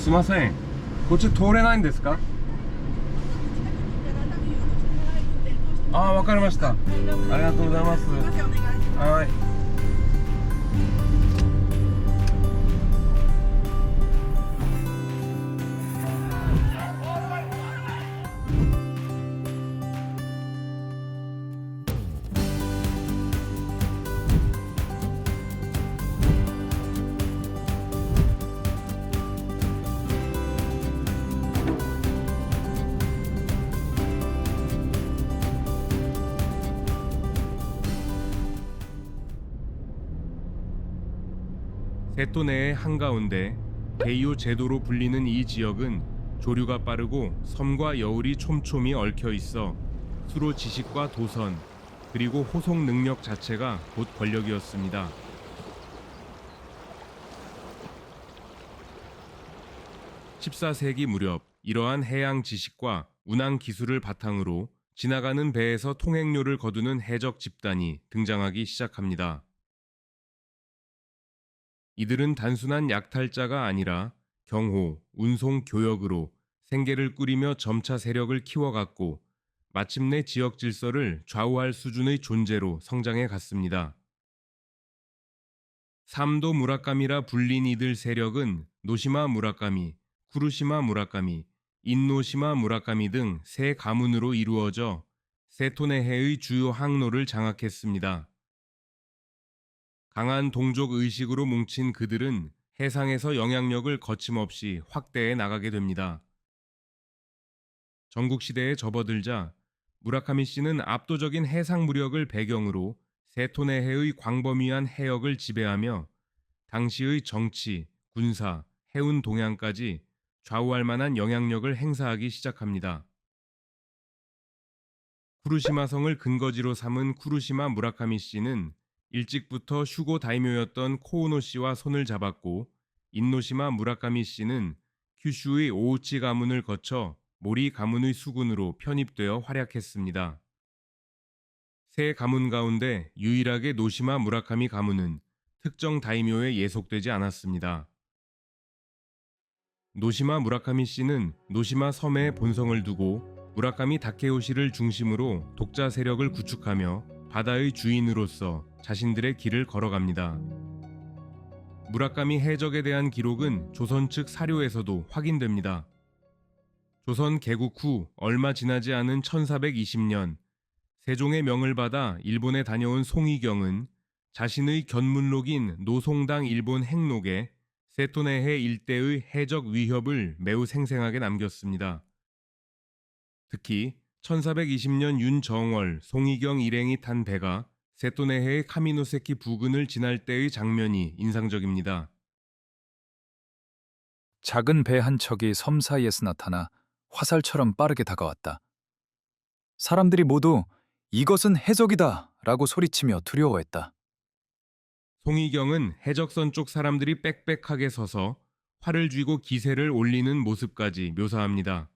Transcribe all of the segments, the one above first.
すいません。こっち通れないんですか？ああ、わかりました。ありがとうございます。はい。세토 내의 한가운데 게이오 제도로 불리는 이 지역은 조류가 빠르고 섬과 여울이 촘촘히 얽혀 있어 수로 지식과 도선 그리고 호송 능력 자체가 곧 권력이었습니다. 14세기 무렵 이러한 해양 지식과 운항 기술을 바탕으로 지나가는 배에서 통행료를 거두는 해적 집단이 등장하기 시작합니다. 이들은 단순한 약탈자가 아니라 경호, 운송 교역으로 생계를 꾸리며 점차 세력을 키워갔고 마침내 지역 질서를 좌우할 수준의 존재로 성장해 갔습니다. 삼도 무라카미라 불린 이들 세력은 노시마 무라카미, 쿠루시마 무라카미, 인노시마 무라카미 등 세 가문으로 이루어져 세토네해의 주요 항로를 장악했습니다. 강한 동족 의식으로 뭉친 그들은 해상에서 영향력을 거침없이 확대해 나가게 됩니다. 전국시대에 접어들자 무라카미 씨는 압도적인 해상 무력을 배경으로 세토네해의 광범위한 해역을 지배하며 당시의 정치, 군사, 해운 동향까지 좌우할 만한 영향력을 행사하기 시작합니다. 쿠루시마성을 근거지로 삼은 쿠루시마 무라카미 씨는 일찍부터 슈고 다이묘였던 코우노 씨와 손을 잡았고 인노시마 무라카미 씨는 큐슈의 오우치 가문을 거쳐 모리 가문의 수군으로 편입되어 활약했습니다. 세 가문 가운데 유일하게 노시마 무라카미 가문은 특정 다이묘에 예속되지 않았습니다. 노시마 무라카미 씨는 노시마 섬에 본성을 두고 무라카미 다케오시를 중심으로 독자 세력을 구축하며 바다의 주인으로서 자신들의 길을 걸어갑니다. 무라카미 해적에 대한 기록은 조선 측 사료에서도 확인됩니다. 조선 개국 후 얼마 지나지 않은 1420년 세종의 명을 받아 일본에 다녀온 송희경은 자신의 견문록인 노송당 일본 행록에 세토네해 일대의 해적 위협을 매우 생생하게 남겼습니다. 특히 1420년 윤정월 송희경 일행이 탄 배가 세토네해의 카미노세키 부근을 지날 때의 장면이 인상적입니다. 작은 배 한 척이 섬 사이에서 나타나 화살처럼 빠르게 다가왔다. 사람들이 모두 이것은 해적이다 라고 소리치며 두려워했다. 송희경은 해적선 쪽 사람들이 빽빽하게 서서 활을 쥐고 기세를 올리는 모습까지 묘사합니다.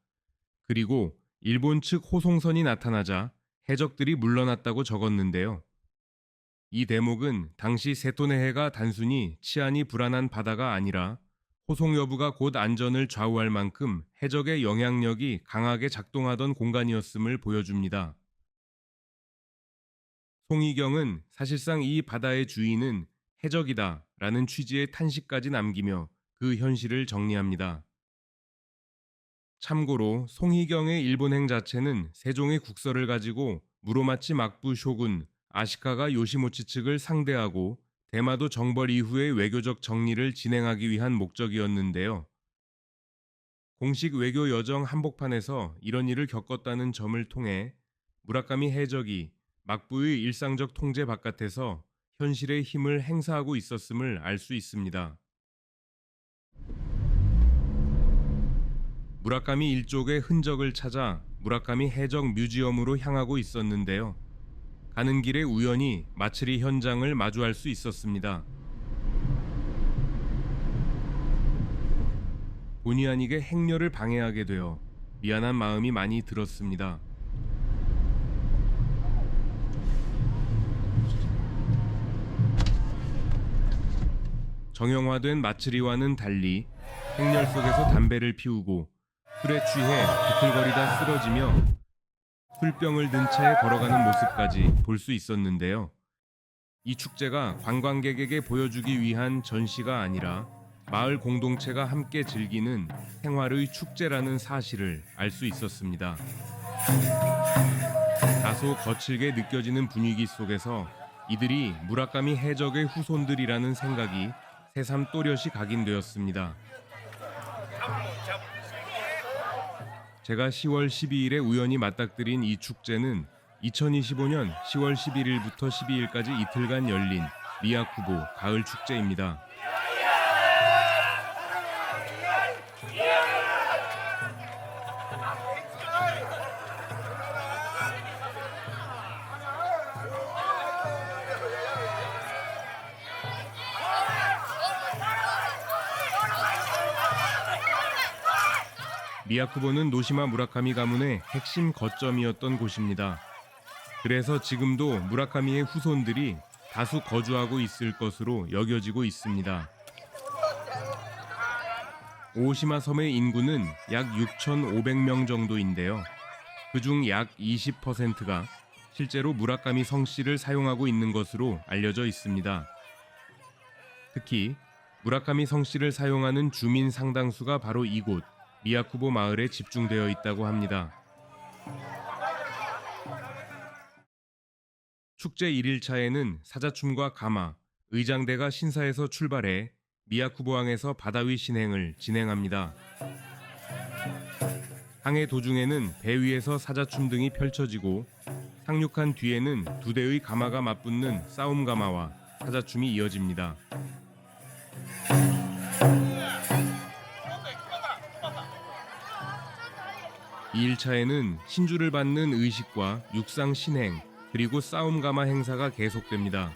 그리고 일본 측 호송선이 나타나자 해적들이 물러났다고 적었는데요. 이 대목은 당시 세토네해가 단순히 치안이 불안한 바다가 아니라 호송 여부가 곧 안전을 좌우할 만큼 해적의 영향력이 강하게 작동하던 공간이었음을 보여줍니다. 송희경은 사실상 이 바다의 주인은 해적이다 라는 취지의 탄식까지 남기며 그 현실을 정리합니다. 참고로 송희경의 일본행 자체는 세종의 국서를 가지고 무로마치 막부 쇼군 아시카가 요시모치 측을 상대하고 대마도 정벌 이후의 외교적 정리를 진행하기 위한 목적이었는데요. 공식 외교 여정 한복판에서 이런 일을 겪었다는 점을 통해 무라카미 해적이 막부의 일상적 통제 바깥에서 현실의 힘을 행사하고 있었음을 알 수 있습니다. 무라카미 일족의 흔적을 찾아 무라카미 해적 뮤지엄으로 향하고 있었는데요. 가는 길에 우연히 마츠리 현장을 마주할 수 있었습니다. 본의 아니게 행렬을 방해하게 되어 미안한 마음이 많이 들었습니다. 정형화된 마츠리와는 달리 행렬 속에서 담배를 피우고 술에 취해 비틀거리다 쓰러지며 술병을 든 채 걸어가는 모습까지 볼 수 있었는데요. 이 축제가 관광객에게 보여주기 위한 전시가 아니라 마을 공동체가 함께 즐기는 생활의 축제라는 사실을 알 수 있었습니다. 다소 거칠게 느껴지는 분위기 속에서 이들이 무라카미 해적의 후손들이라는 생각이 새삼 또렷이 각인되었습니다. 제가 10월 12일에 우연히 맞닥뜨린 이 축제는 2025년 10월 11일부터 12일까지 이틀간 열린 미야쿠보 가을 축제입니다. 미야쿠보는 노시마 무라카미 가문의 핵심 거점이었던 곳입니다. 그래서 지금도 무라카미의 후손들이 다수 거주하고 있을 것으로 여겨지고 있습니다. 오오시마 섬의 인구는 약 6,500명 정도인데요. 그중 약 20%가 실제로 무라카미 성씨를 사용하고 있는 것으로 알려져 있습니다. 특히 무라카미 성씨를 사용하는 주민 상당수가 바로 이곳 미야쿠보 마을에 집중되어 있다고 합니다. 축제 1일차에는 사자춤과 가마, 의장대가 신사에서 출발해 미야쿠보항에서 바다 위 신행을 진행합니다. 항해 도중에는 배 위에서 사자춤 등이 펼쳐지고 상륙한 뒤에는 두 대의 가마가 맞붙는 싸움 가마와 사자춤이 이어집니다. 2일차에는 신주를 받는 의식과 육상 신행 그리고 싸움 가마 행사가 계속됩니다.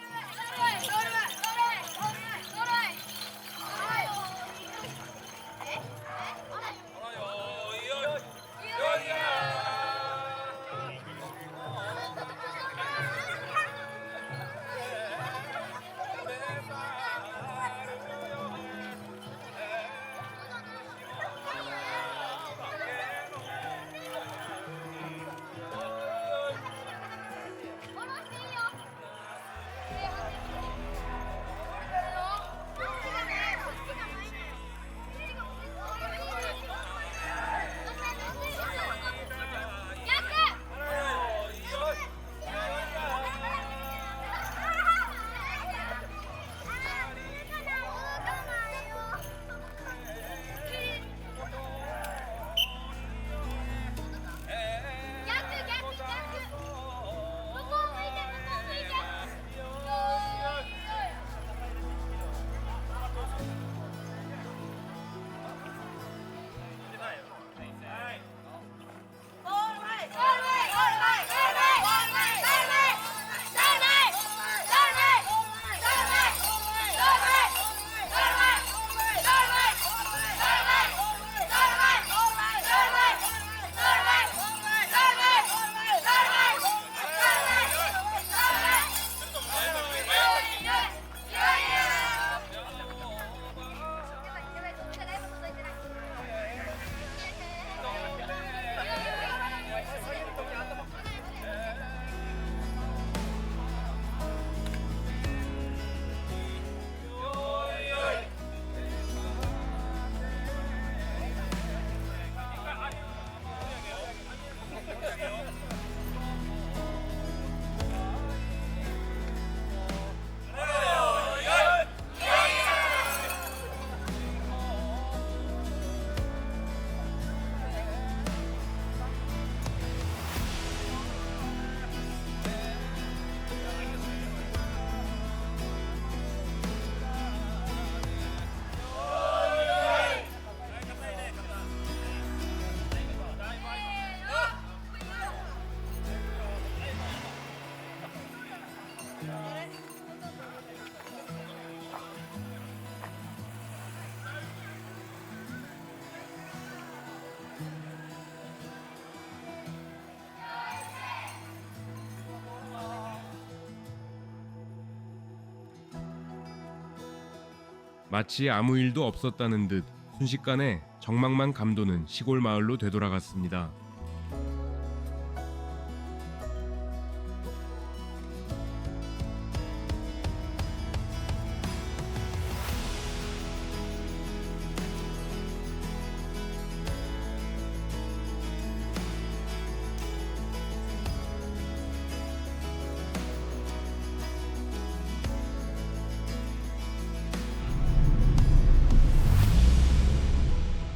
마치 아무 일도 없었다는 듯 순식간에 정막만 감도는 시골 마을로 되돌아갔습니다.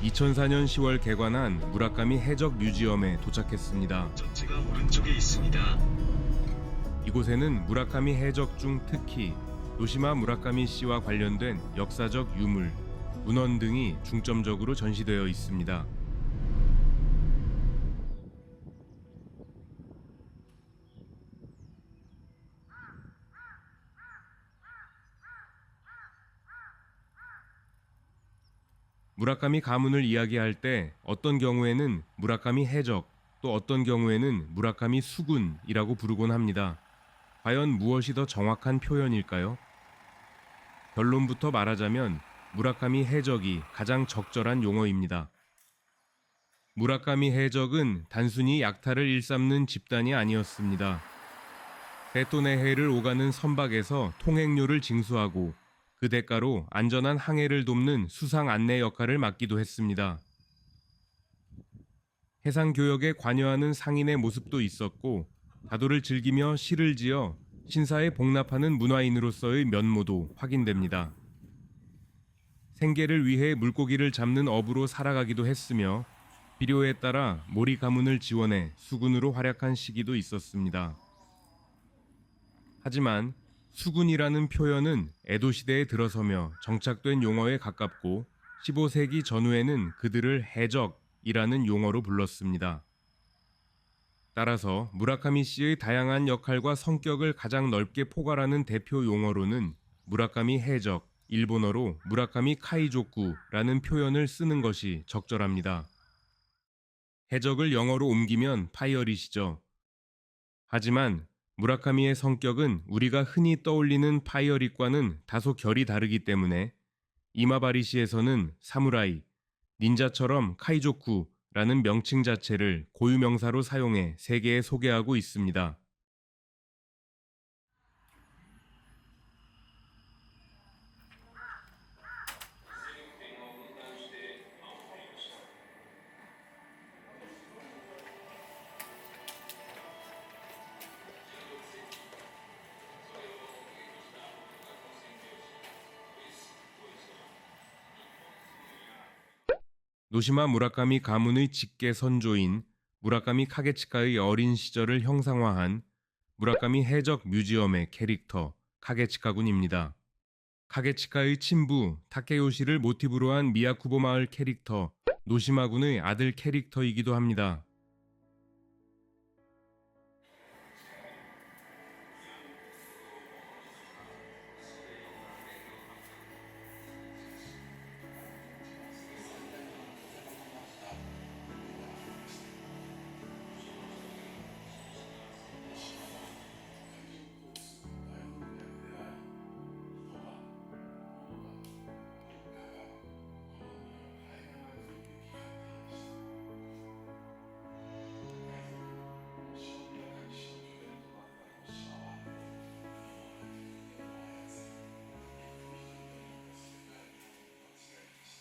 (2004년 10월) 개관한 무라카미 해적 뮤지엄에 도착했습니다. 전체가 오른쪽에 있습니다. 이곳에는 무라카미 해적 중 특히 노시마 무라카미 씨와 관련된 역사적 유물, 문헌 등이 중점적으로 전시되어 있습니다. 무라카미 가문을 이야기할 때 어떤 경우에는 무라카미 해적, 또 어떤 경우에는 무라카미 수군이라고 부르곤 합니다. 과연 무엇이 더 정확한 표현일까요? 결론부터 말하자면 무라카미 해적이 가장 적절한 용어입니다. 무라카미 해적은 단순히 약탈을 일삼는 집단이 아니었습니다. 세토네해를 오가는 선박에서 통행료를 징수하고 그 대가로 안전한 항해를 돕는 수상 안내 역할을 맡기도 했습니다. 해상 교역에 관여하는 상인의 모습도 있었고 다도를 즐기며 시를 지어 신사에 복납하는 문화인으로서의 면모도 확인됩니다. 생계를 위해 물고기를 잡는 어부로 살아가기도 했으며 필요에 따라 모리 가문을 지원해 수군으로 활약한 시기도 있었습니다. 하지만 수군이라는 표현은 에도 시대에 들어서며 정착된 용어에 가깝고 15세기 전후에는 그들을 해적이라는 용어로 불렀습니다. 따라서 무라카미 씨의 다양한 역할과 성격을 가장 넓게 포괄하는 대표 용어로는 무라카미 해적, 일본어로 무라카미 카이조쿠라는 표현을 쓰는 것이 적절합니다. 해적을 영어로 옮기면 파이어릿이죠. 하지만 무라카미의 성격은 우리가 흔히 떠올리는 파이어릿과는 다소 결이 다르기 때문에 이마바리시에서는 사무라이, 닌자처럼 카이조쿠라는 명칭 자체를 고유명사로 사용해 세계에 소개하고 있습니다. 노시마 무라카미 가문의 직계 선조인 무라카미 카게치카의 어린 시절을 형상화한 무라카미 해적 뮤지엄의 캐릭터 카게치카군입니다. 카게치카의 친부 타케요시를 모티브로 한 미야쿠보 마을 캐릭터 노시마군의 아들 캐릭터이기도 합니다.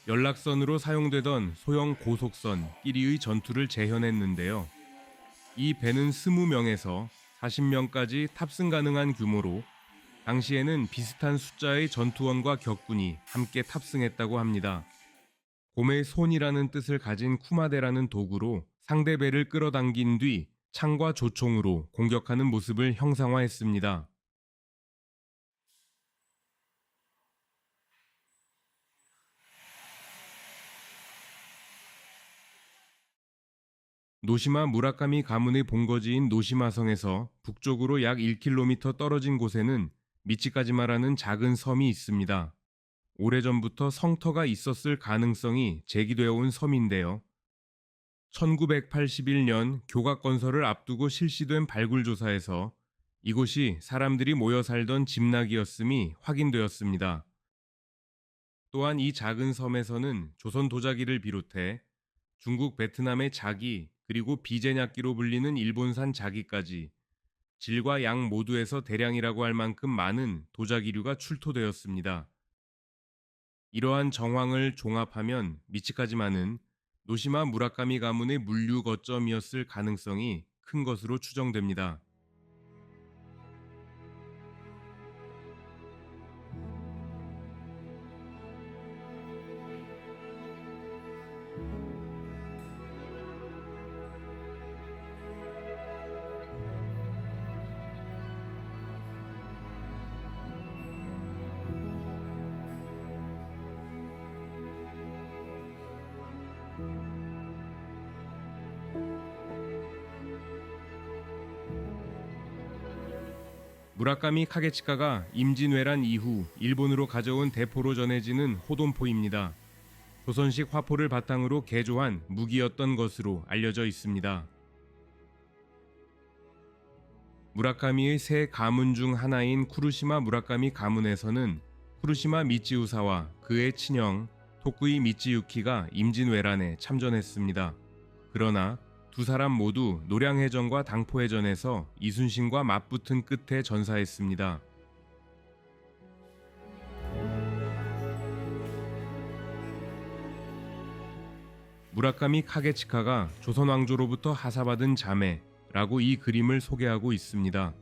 연락선으로 사용되던 소형 고속선 끼리의 전투를 재현했는데요. 이 배는 20명에서 40명까지 탑승 가능한 규모로 당시에는 비슷한 숫자의 전투원과 격군이 함께 탑승했다고 합니다. 곰의 손이라는 뜻을 가진 쿠마데라는 도구로 상대 배를 끌어당긴 뒤 창과 조총으로 공격하는 모습을 형상화했습니다. 노시마 무라카미 가문의 본거지인 노시마성에서 북쪽으로 약 1km 떨어진 곳에는 미치카지마라는 작은 섬이 있습니다. 오래전부터 성터가 있었을 가능성이 제기되어 온 섬인데요. 1981년 교각 건설을 앞두고 실시된 발굴 조사에서 이곳이 사람들이 모여 살던 집락이었음이 확인되었습니다. 또한 이 작은 섬에서는 조선 도자기를 비롯해 중국, 베트남의 자기, 그리고 비제약기로 불리는 일본산 자기까지 질과 양 모두에서 대량이라고 할 만큼 많은 도자기류가 출토되었습니다. 이러한 정황을 종합하면 미치카지마는 노시마 무라카미 가문의 물류 거점이었을 가능성이 큰 것으로 추정됩니다. 무라카미 카게치카가 임진왜란 이후 일본으로 가져온 대포로 전해지는 호돈포입니다. 조선식 화포를 바탕으로 개조한 무기였던 것으로 알려져 있습니다. 무라카미의 세 가문 중 하나인 쿠루시마 무라카미 가문에서는 쿠루시마 미치우사와 그의 친형 토쿠이 미치유키가 임진왜란에 참전했습니다. 그러나 두 사람 모두 노량해전과 당포해전에서 이순신과 맞붙은 끝에 전사했습니다. 무라카미 카게치카가 조선 왕조로부터 하사받은 자매라고 이 그림을 소개하고 있습니다.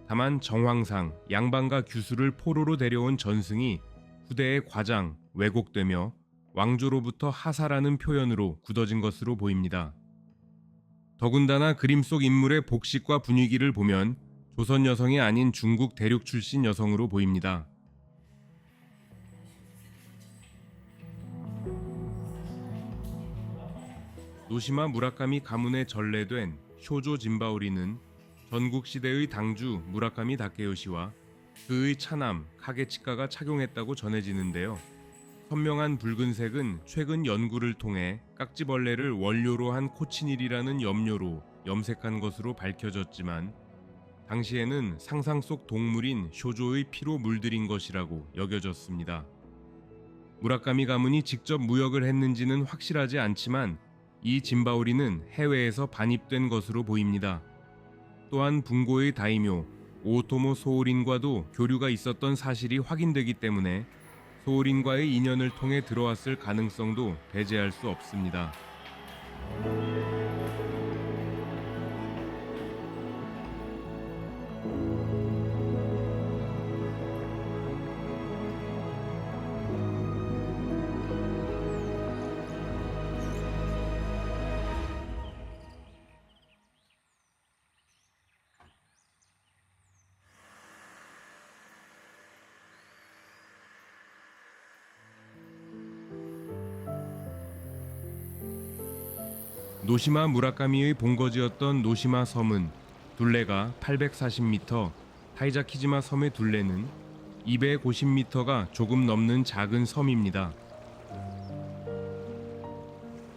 다만 정황상 양반과 규수를 포로로 데려온 전승이 후대의 과장, 왜곡되며 왕조로부터 하사라는 표현으로 굳어진 것으로 보입니다. 더군다나 그림 속 인물의 복식과 분위기를 보면 조선 여성이 아닌 중국 대륙 출신 여성으로 보입니다. 노시마 무라카미 가문에 전래된 쇼조 진바오리는 전국시대의 당주 무라카미 다케요시와 그의 차남 카게치카가 착용했다고 전해지는데요. 선명한 붉은색은 최근 연구를 통해 깍지벌레를 원료로 한 코치닐이라는 염료로 염색한 것으로 밝혀졌지만 당시에는 상상 속 동물인 쇼조의 피로 물들인 것이라고 여겨졌습니다. 무라카미 가문이 직접 무역을 했는지는 확실하지 않지만 이 진바오리는 해외에서 반입된 것으로 보입니다. 또한 붕고의 다이묘 오토모 소오린과도 교류가 있었던 사실이 확인되기 때문에 소오린과의 인연을 통해 들어왔을 가능성도 배제할 수 없습니다. 노시마 무라카미의 본거지였던 노시마 섬은 둘레가 840m, 타이자키지마 섬의 둘레는 250m가 조금 넘는 작은 섬입니다.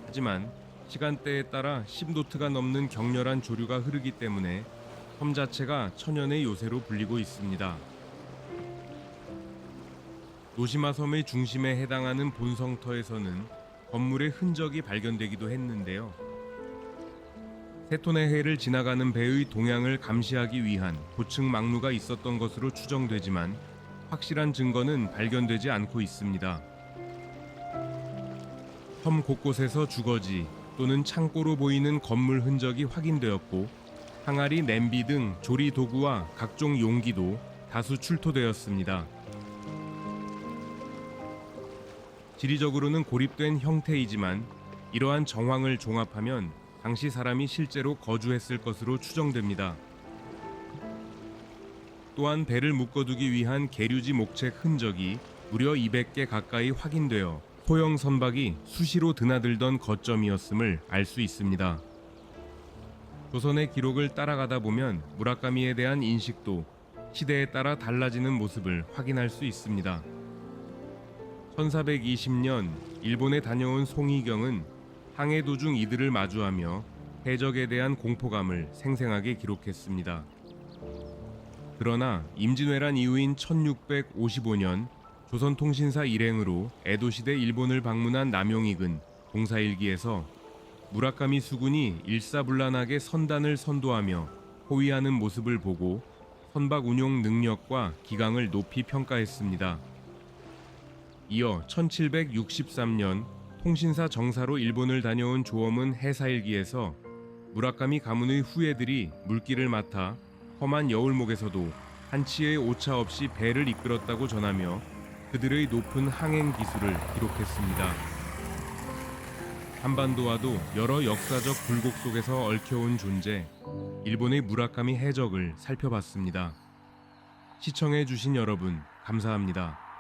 하지만 시간대에 따라 10노트가 넘는 격렬한 조류가 흐르기 때문에 섬 자체가 천연의 요새로 불리고 있습니다. 노시마 섬의 중심에 해당하는 본성터에서는 건물의 흔적이 발견되기도 했는데요. 세톤의 해를 지나가는 배의 동향을 감시하기 위한 고층 막루가 있었던 것으로 추정되지만 확실한 증거는 발견되지 않고 있습니다. 섬 곳곳에서 주거지 또는 창고로 보이는 건물 흔적이 확인되었고 항아리, 냄비 등 조리 도구와 각종 용기도 다수 출토되었습니다. 지리적으로는 고립된 형태이지만 이러한 정황을 종합하면 당시 사람이 실제로 거주했을 것으로 추정됩니다. 또한 배를 묶어두기 위한 계류지 목책 흔적이 무려 200개 가까이 확인되어 소형 선박이 수시로 드나들던 거점이었음을 알 수 있습니다. 조선의 기록을 따라가다 보면 무라카미에 대한 인식도 시대에 따라 달라지는 모습을 확인할 수 있습니다. 1420년 일본에 다녀온 송희경은 항해 도중 이들을 마주하며 해적에 대한 공포감을 생생하게 기록했습니다. 그러나 임진왜란 이후인 1655년 조선통신사 일행으로 에도시대 일본을 방문한 남용익은 공사일기에서 무라카미 수군이 일사불란하게 선단을 선도하며 호위하는 모습을 보고 선박 운용 능력과 기강을 높이 평가했습니다. 이어 1763년 통신사 정사로 일본을 다녀온 조엄은 해사일기에서 무라카미 가문의 후예들이 물길을 맡아 험한 여울목에서도 한치의 오차 없이 배를 이끌었다고 전하며 그들의 높은 항행 기술을 기록했습니다. 한반도와도 여러 역사적 굴곡 속에서 얽혀온 존재, 일본의 무라카미 해적을 살펴봤습니다. 시청해주신 여러분, 감사합니다.